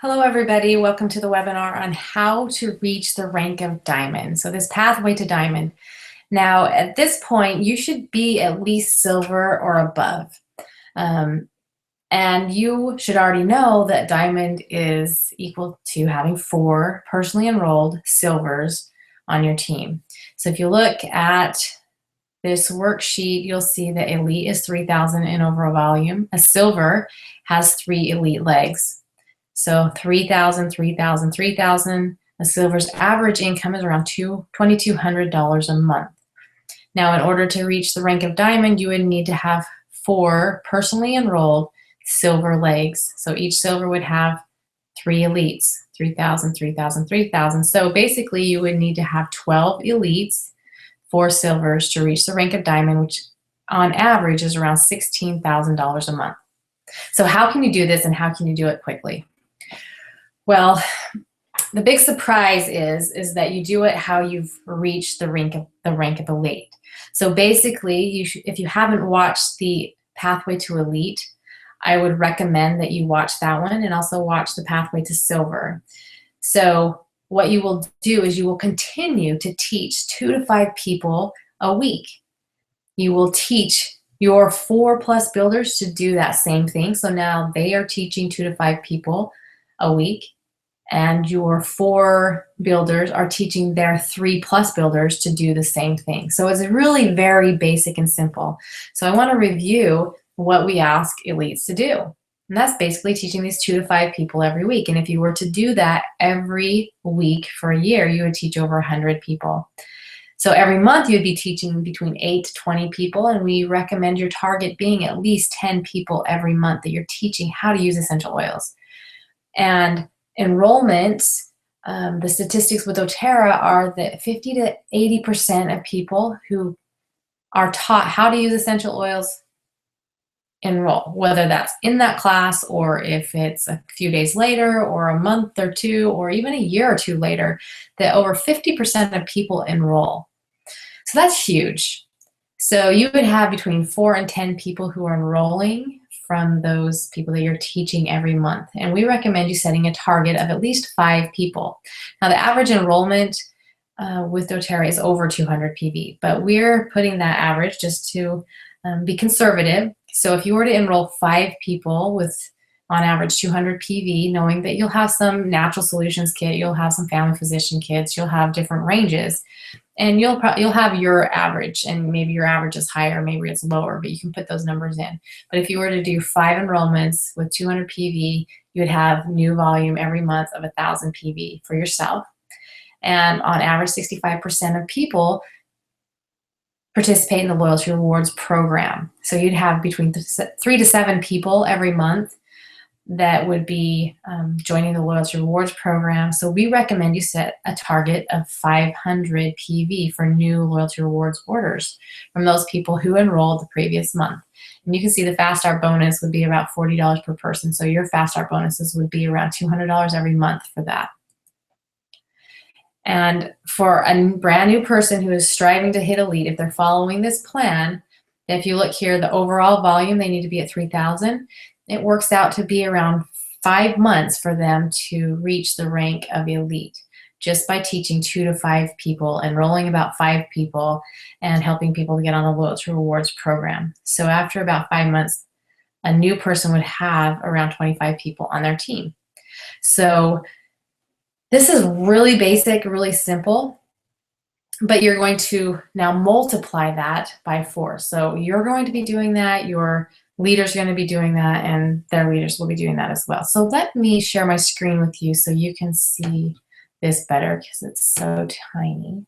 Hello, everybody. Welcome to the webinar on how to reach the rank of diamond. So this pathway to diamond. Now, at this point, you should be at least silver or above. And you should already know that diamond is equal to having 4 personally enrolled silvers on your team. So if you look at this worksheet, you'll see that elite is 3,000 in overall volume. A silver has 3 elite legs. So 3,000, 3,000, 3,000. A silver's average income is around $2,200 a month. Now, in order to reach the rank of diamond, you would need to have 4 personally enrolled silver legs. So each silver would have 3 elites, 3,000, 3,000, 3,000. So basically, you would need to have 12 elites, 4 silvers to reach the rank of diamond, which on average is around $16,000 a month. So how can you do this and how can you do it quickly? Well, the big surprise is that you do it how you've reached the rank of elite. So basically, if you haven't watched the Pathway to Elite, I would recommend that you watch that one and also watch the Pathway to Silver. So what you will do is you will continue to teach 2 to 5 people a week. You will teach your 4+ builders to do that same thing. So now they are teaching 2 to 5 people a week, and your 4 builders are teaching their 3+ builders to do the same thing. So it's really very basic and simple. So I want to review what we ask elites to do. And that's basically teaching these 2 to 5 people every week. And if you were to do that every week for a year, you would teach over 100 people. So every month you'd be teaching between 8 to 20 people, and we recommend your target being at least 10 people every month that you're teaching how to use essential oils. And enrollments, the statistics with doTERRA are that 50 to 80% of people who are taught how to use essential oils enroll, whether that's in that class or if it's a few days later or a month or 2 or even a year or 2 later, that over 50% of people enroll. So that's huge. So you would have between 4 and 10 people who are enrolling from those people that you're teaching every month. And we recommend you setting a target of at least 5 people. Now, the average enrollment with doTERRA is over 200 PV, but we're putting that average just to be conservative. So if you were to enroll 5 people with, on average, 200 PV, knowing that you'll have some natural solutions kit, you'll have some family physician kits, you'll have different ranges, and you'll have your average, and maybe your average is higher, maybe it's lower, but you can put those numbers in. But if you were to do 5 enrollments with 200 PV, you would have new volume every month of 1,000 PV for yourself. And on average, 65% of people participate in the Loyalty Rewards program. So you'd have between 3 to 7 people every month that would be joining the Loyalty Rewards program. So we recommend you set a target of 500 PV for new Loyalty Rewards orders from those people who enrolled the previous month. And you can see the Fast Start bonus would be about $40 per person. So your Fast Start bonuses would be around $200 every month for that. And for a brand new person who is striving to hit elite, if they're following this plan, if you look here, the overall volume, they need to be at 3,000. It works out to be around 5 months for them to reach the rank of elite, just by teaching 2 to 5 people, enrolling about 5 people, and helping people to get on the Loyalty Rewards program. So after about 5 months, a new person would have around 25 people on their team. So this is really basic, really simple, but you're going to now multiply that by 4. So you're going to be doing that, your leaders are going to be doing that, and their leaders will be doing that as well. So let me share my screen with you so you can see this better because it's so tiny.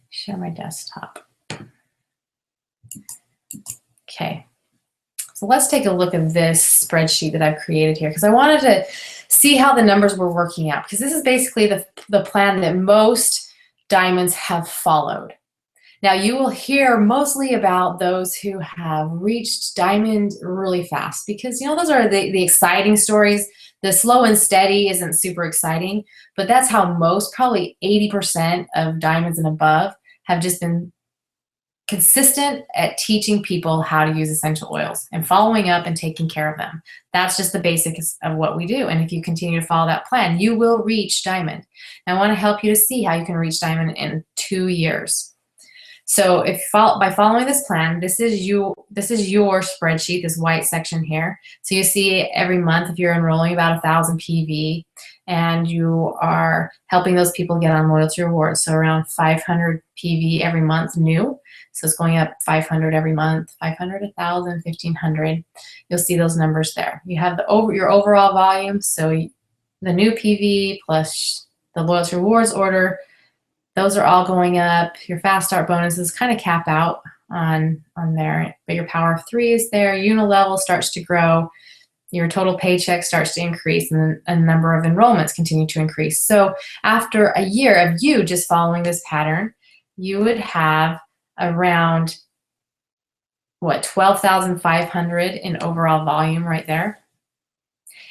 Share my desktop. Okay. So let's take a look at this spreadsheet that I've created here because I wanted to see how the numbers were working out, because this is basically the plan that most diamonds have followed. Now, you will hear mostly about those who have reached diamond really fast because, you know, those are the exciting stories. The slow and steady isn't super exciting, but that's how most, probably 80% of diamonds and above, have just been consistent at teaching people how to use essential oils and following up and taking care of them. That's just the basics of what we do. And if you continue to follow that plan, you will reach Diamond. And I want to help you to see how you can reach Diamond in 2 years. So by following this plan, this is your spreadsheet, this white section here. So you see every month if you're enrolling about 1,000 PV and you are helping those people get on loyalty rewards. So around 500 PV every month new. So it's going up 500 every month, 500, 1,000, 1,500. You'll see those numbers there. You have your overall volume. So the new PV plus the loyalty rewards order, those are all going up. Your fast start bonuses kind of cap out on there, but your power of 3 is there. Unilevel starts to grow. Your total paycheck starts to increase, and a number of enrollments continue to increase. So after a year of you just following this pattern, you would have around, 12,500 in overall volume right there.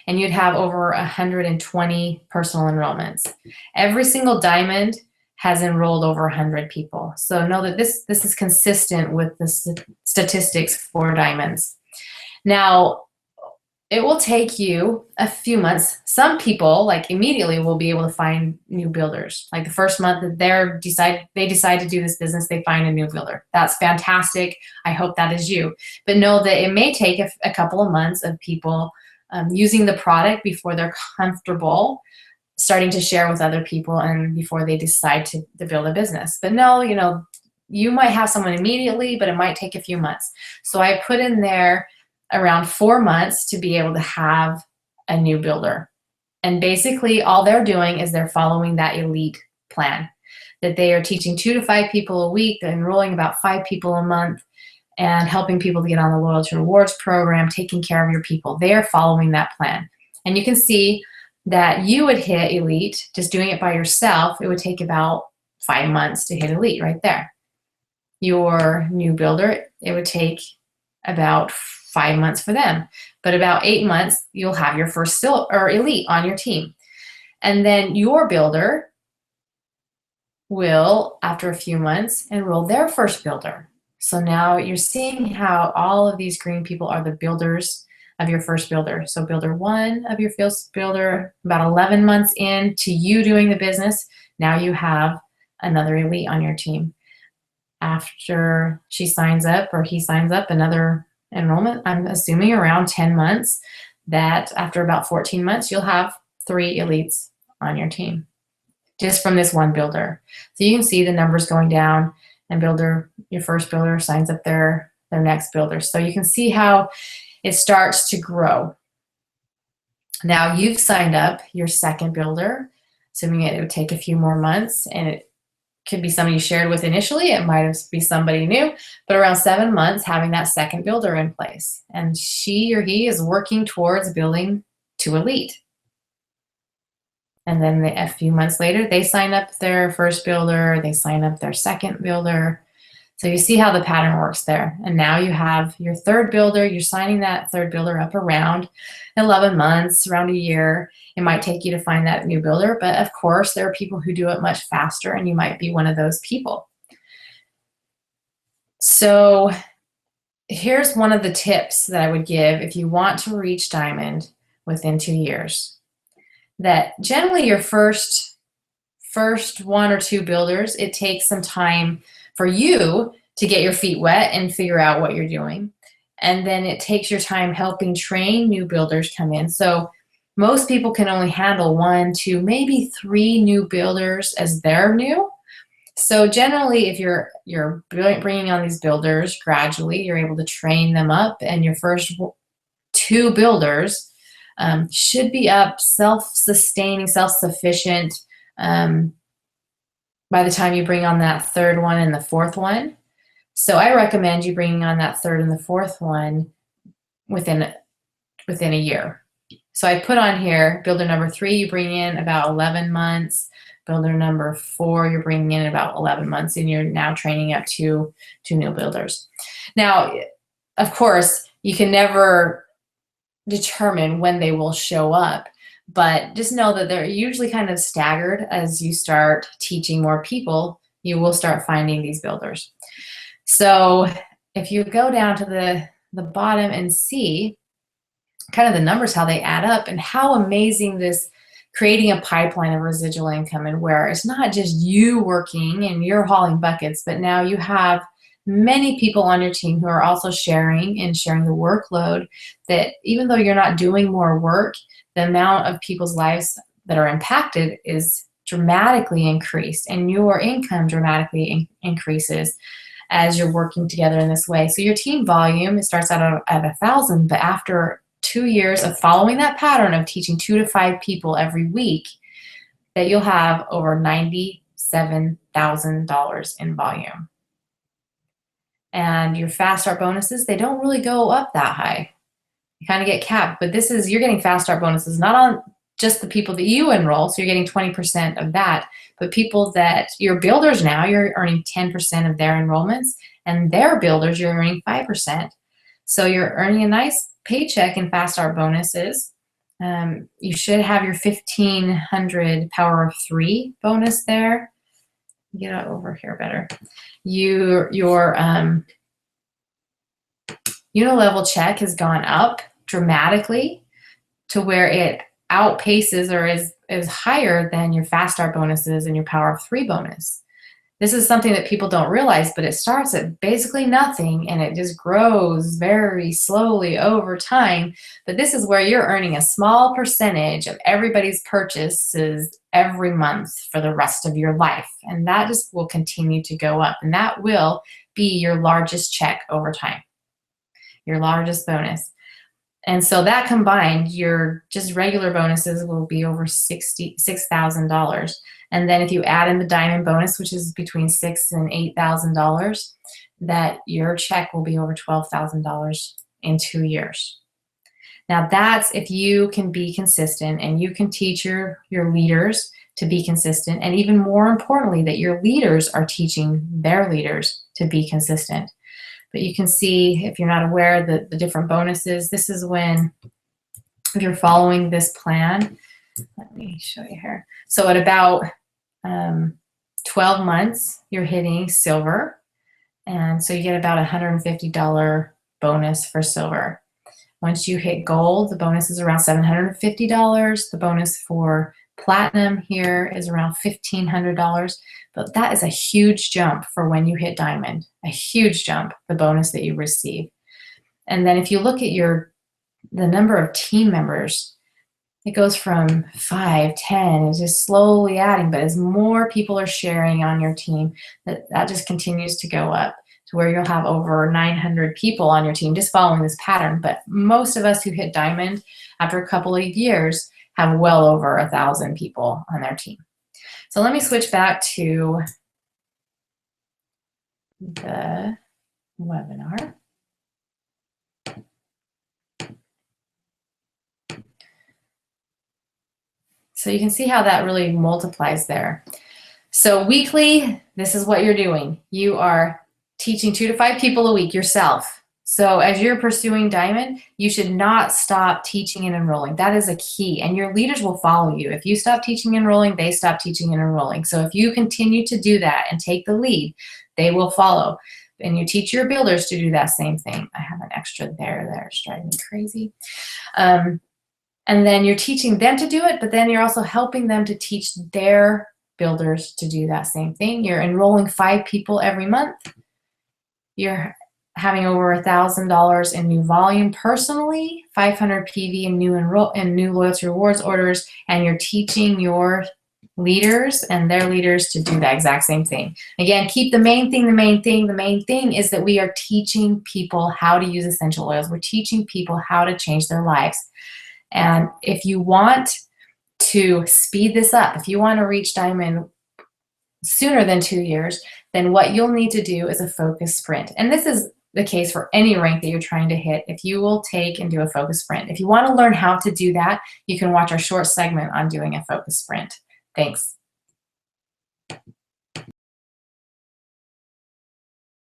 And you'd have over 120 personal enrollments. Every single Diamond has enrolled over 100 people. So know that this is consistent with the statistics for Diamonds. Now, it will take you a few months. Some people, like immediately, will be able to find new builders. Like the first month that they decide to do this business, they find a new builder. That's fantastic. I hope that is you. But know that it may take a couple of months of people using the product before they're comfortable starting to share with other people and before they decide to build a business. But no, you might have someone immediately, but it might take a few months. So I put in there around 4 months to be able to have a new builder. And basically all they're doing is they're following that elite plan, that they are teaching 2 to 5 people a week, they're enrolling about 5 people a month, and helping people to get on the loyalty rewards program, taking care of your people. They are following that plan. And you can see that you would hit elite, just doing it by yourself, it would take about 5 months to hit elite right there. Your new builder, it would take about 5 months for them. But about 8 months, you'll have your first elite on your team. And then your builder will, after a few months, enroll their first builder. So now you're seeing how all of these green people are the builders of your first builder. So builder 1 of your first builder, about 11 months into you doing the business, now you have another elite on your team. After she signs up or he signs up, another enrollment, I'm assuming around 10 months, that after about 14 months, you'll have 3 elites on your team just from this one builder. So you can see the numbers going down, and your first builder signs up their next builder. So you can see how it starts to grow. Now you've signed up your second builder, assuming it would take a few more months, and it could be somebody you shared with initially, it might be somebody new, but around 7 months having that second builder in place. And she or he is working towards building to elite. And then a few months later, they sign up their first builder, they sign up their second builder. So you see how the pattern works there. And now you have your third builder, you're signing that third builder up around 11 months, around a year. It might take you to find that new builder, but of course there are people who do it much faster, and you might be one of those people. So here's one of the tips that I would give if you want to reach Diamond within 2 years. That generally your first 1 or 2 builders, it takes some time for you to get your feet wet and figure out what you're doing. And then it takes your time helping train new builders come in. So most people can only handle 1, 2, maybe 3 new builders as they're new. So generally, if you're bringing on these builders gradually, you're able to train them up, and your first 2 builders should be up, self-sustaining, self-sufficient by the time you bring on that third one and the fourth one. So I recommend you bringing on that third and the fourth one within a year. So I put on here, builder number 3, you bring in about 11 months. Builder number 4, you're bringing in about 11 months, and you're now training up 2 new builders. Now, of course, you can never determine when they will show up, but just know that they're usually kind of staggered. As you start teaching more people, you will start finding these builders. So if you go down to the bottom and see kind of the numbers, how they add up, and how amazing this creating a pipeline of residual income, and where it's not just you working and you're hauling buckets, but now you have many people on your team who are also sharing and sharing the workload, that even though you're not doing more work, the amount of people's lives that are impacted is dramatically increased, and your income dramatically increases as you're working together in this way. So your team volume, it starts out at 1,000, but after 2 years of following that pattern of teaching 2 to 5 people every week, that you'll have over $97,000 in volume. And your fast start bonuses, they don't really go up that high. You kind of get capped, but this is, you're getting fast start bonuses not on just the people that you enroll, so you're getting 20% of that, but people that your builders now, you're earning 10% of their enrollments, and their builders, you're earning 5%. So you're earning a nice paycheck in fast start bonuses. You should have your 1,500 power of 3 bonus there. Get it over here better. Your unilevel check has gone up dramatically to where it outpaces or is higher than your fast start bonuses and your power of 3 bonus. This is something that people don't realize, but it starts at basically nothing and it just grows very slowly over time. But this is where you're earning a small percentage of everybody's purchases every month for the rest of your life. And that just will continue to go up, and that will be your largest check over time, your largest bonus. And so that combined, your just regular bonuses will be over $6,000. And then if you add in the diamond bonus, which is between $6,000 and $8,000, that your check will be over $12,000 in 2 years. Now that's if you can be consistent and you can teach your leaders to be consistent, and even more importantly, that your leaders are teaching their leaders to be consistent. But you can see, if you're not aware, the different bonuses. This is when, if you're following this plan, let me show you here. So at about 12 months, you're hitting silver. And so you get about $150 bonus for silver. Once you hit gold, the bonus is around $750. The bonus for platinum here is around $1,500. But that is a huge jump for when you hit diamond, a huge jump, the bonus that you receive. And then if you look at the number of team members, it goes from 5, 10, it's just slowly adding, but as more people are sharing on your team, that just continues to go up to where you'll have over 900 people on your team just following this pattern. But most of us who hit diamond after a couple of years have well over 1,000 people on their team. So let me switch back to the webinar. So you can see how that really multiplies there. So weekly, this is what you're doing. You are teaching 2 to 5 people a week yourself. So as you're pursuing diamond, you should not stop teaching and enrolling. That is a key, and your leaders will follow you. If you stop teaching and enrolling, they stop teaching and enrolling. So if you continue to do that and take the lead, they will follow. And you teach your builders to do that same thing. I have an extra there, it's driving me crazy. And then you're teaching them to do it, but then you're also helping them to teach their builders to do that same thing. You're enrolling 5 people every month. You're having over $1,000 in new volume personally, 500 PV in new loyalty rewards orders, and you're teaching your leaders and their leaders to do that exact same thing. Again, keep the main thing, the main thing. The main thing is that we are teaching people how to use essential oils. We're teaching people how to change their lives. And if you want to speed this up, if you want to reach diamond sooner than 2 years, then what you'll need to do is a focus sprint. And this is the case for any rank that you're trying to hit. If you will take and do a focus sprint. If you want to learn how to do that, you can watch our short segment on doing a focus sprint. Thanks.